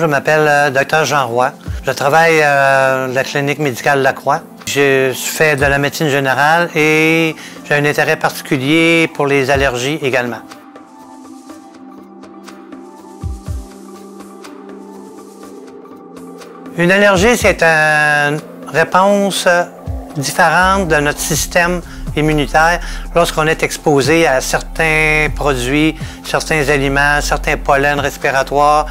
m'appelle Dr Jean Roy. Je travaille à la clinique médicale Lacroix. Je fais de la médecine générale et j'ai un intérêt particulier pour les allergies également. Une allergie, c'est une réponse différente de notre système immunitaire lorsqu'on est exposé à certains produits, certains aliments, certains pollens respiratoires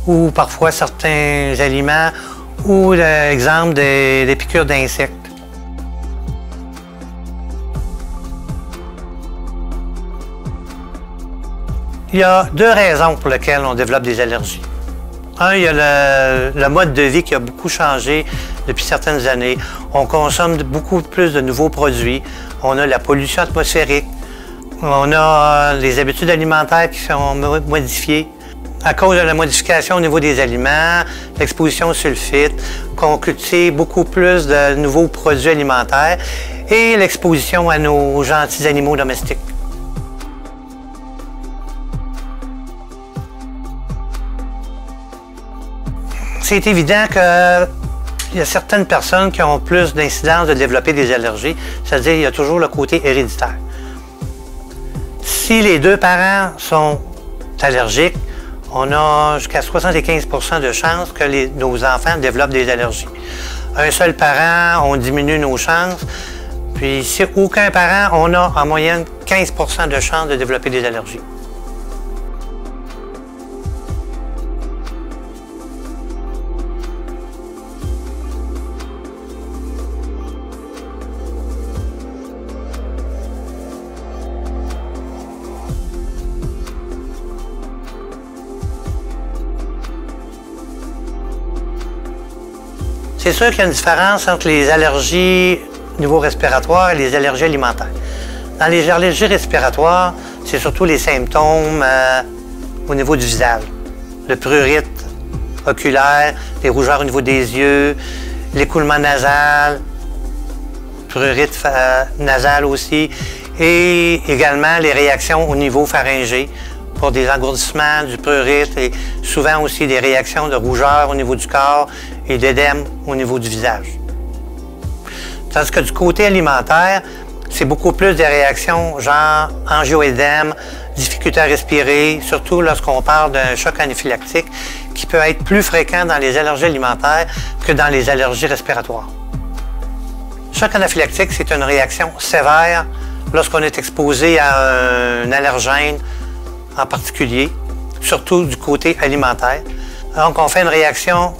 ou parfois certains aliments ou, l'exemple, des piqûres d'insectes. Il y a deux raisons pour lesquelles on développe des allergies. Un, il y a le mode de vie qui a beaucoup changé depuis certaines années. On consomme beaucoup plus de nouveaux produits. On a la pollution atmosphérique. On a les habitudes alimentaires qui sont modifiées. À cause de la modification au niveau des aliments, l'exposition au sulfite, qu'on cultive beaucoup plus de nouveaux produits alimentaires et l'exposition à nos gentils animaux domestiques. C'est évident qu'il y a certaines personnes qui ont plus d'incidence de développer des allergies, c'est-à-dire qu'il y a toujours le côté héréditaire. Si les deux parents sont allergiques, on a jusqu'à 75 % de chances que nos enfants développent des allergies. Un seul parent, on diminue nos chances. Puis si aucun parent, on a en moyenne 15 % de chances de développer des allergies. C'est sûr qu'il y a une différence entre les allergies au niveau respiratoire et les allergies alimentaires. Dans les allergies respiratoires, c'est surtout les symptômes au niveau du visage. Le prurite oculaire, les rougeurs au niveau des yeux, l'écoulement nasal, prurite nasal aussi, et également les réactions au niveau pharyngé pour des engourdissements du prurite et souvent aussi des réactions de rougeur au niveau du corps et d'édème au niveau du visage. Tandis que du côté alimentaire, c'est beaucoup plus des réactions genre angioédème, difficulté à respirer, surtout lorsqu'on parle d'un choc anaphylactique qui peut être plus fréquent dans les allergies alimentaires que dans les allergies respiratoires. Le choc anaphylactique, c'est une réaction sévère lorsqu'on est exposé à un allergène en particulier, surtout du côté alimentaire. Donc, on fait une réaction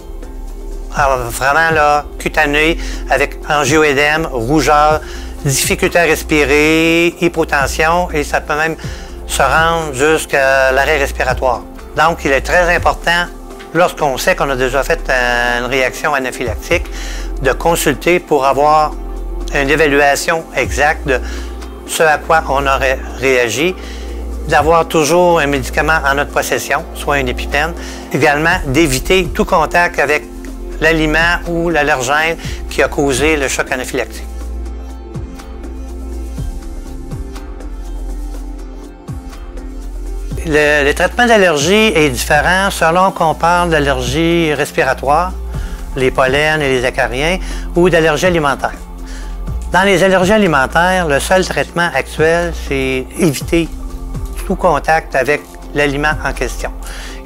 vraiment là, cutanée avec angioédème, rougeur, difficulté à respirer, hypotension et ça peut même se rendre jusqu'à l'arrêt respiratoire. Donc, il est très important, lorsqu'on sait qu'on a déjà fait une réaction anaphylactique, de consulter pour avoir une évaluation exacte de ce à quoi on aurait réagi, d'avoir toujours un médicament en notre possession, soit une épipène. Également, d'éviter tout contact avec l'aliment ou l'allergène qui a causé le choc anaphylactique. Le traitement d'allergie est différent selon qu'on parle d'allergie respiratoire, les pollens et les acariens, ou d'allergie alimentaire. Dans les allergies alimentaires, le seul traitement actuel, c'est éviter tout contact avec l'aliment en question.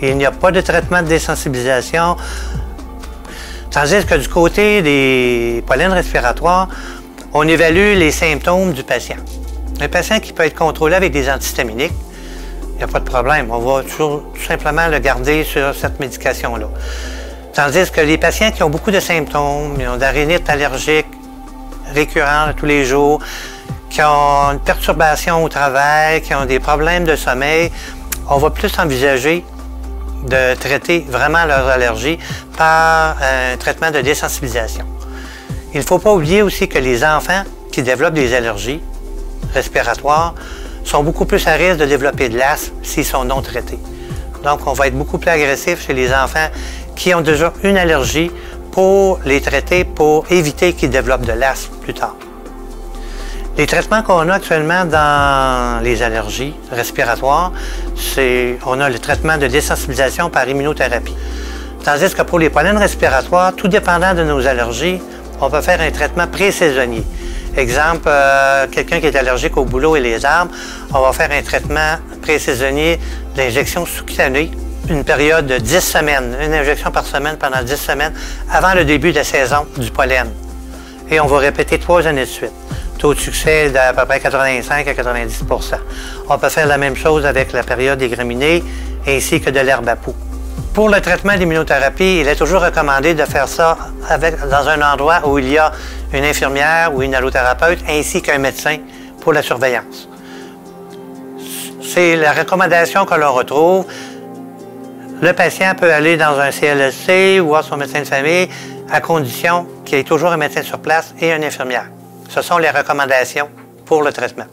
Il n'y a pas de traitement de désensibilisation. Tandis que du côté des pollens respiratoires, on évalue les symptômes du patient. Un patient qui peut être contrôlé avec des antihistaminiques, il n'y a pas de problème. On va toujours tout simplement le garder sur cette médication-là. Tandis que les patients qui ont beaucoup de symptômes, ils ont de la rhinite allergique récurrente tous les jours, qui ont une perturbation au travail, qui ont des problèmes de sommeil, on va plus envisager de traiter vraiment leurs allergies par un traitement de désensibilisation. Il ne faut pas oublier aussi que les enfants qui développent des allergies respiratoires sont beaucoup plus à risque de développer de l'asthme s'ils sont non traités. Donc, on va être beaucoup plus agressif chez les enfants qui ont déjà une allergie pour les traiter, pour éviter qu'ils développent de l'asthme plus tard. Les traitements qu'on a actuellement dans les allergies respiratoires, on a le traitement de désensibilisation par immunothérapie. Tandis que pour les pollens respiratoires, tout dépendant de nos allergies, on peut faire un traitement pré-saisonnier. Exemple, quelqu'un qui est allergique au bouleau et les arbres, on va faire un traitement pré-saisonnier d'injection sous-cutanée, une période de 10 semaines, une injection par semaine pendant 10 semaines avant le début de la saison du pollen. Et on va répéter 3 années de suite. Taux de succès d'à peu près 85 à 90 %. On peut faire la même chose avec la période des graminées ainsi que de l'herbe à poux. Pour le traitement d'immunothérapie, il est toujours recommandé de faire ça dans un endroit où il y a une infirmière ou une allothérapeute ainsi qu'un médecin pour la surveillance. C'est la recommandation que l'on retrouve. Le patient peut aller dans un CLSC ou voir son médecin de famille à condition qu'il y ait toujours un médecin sur place et une infirmière. Ce sont les recommandations pour le traitement.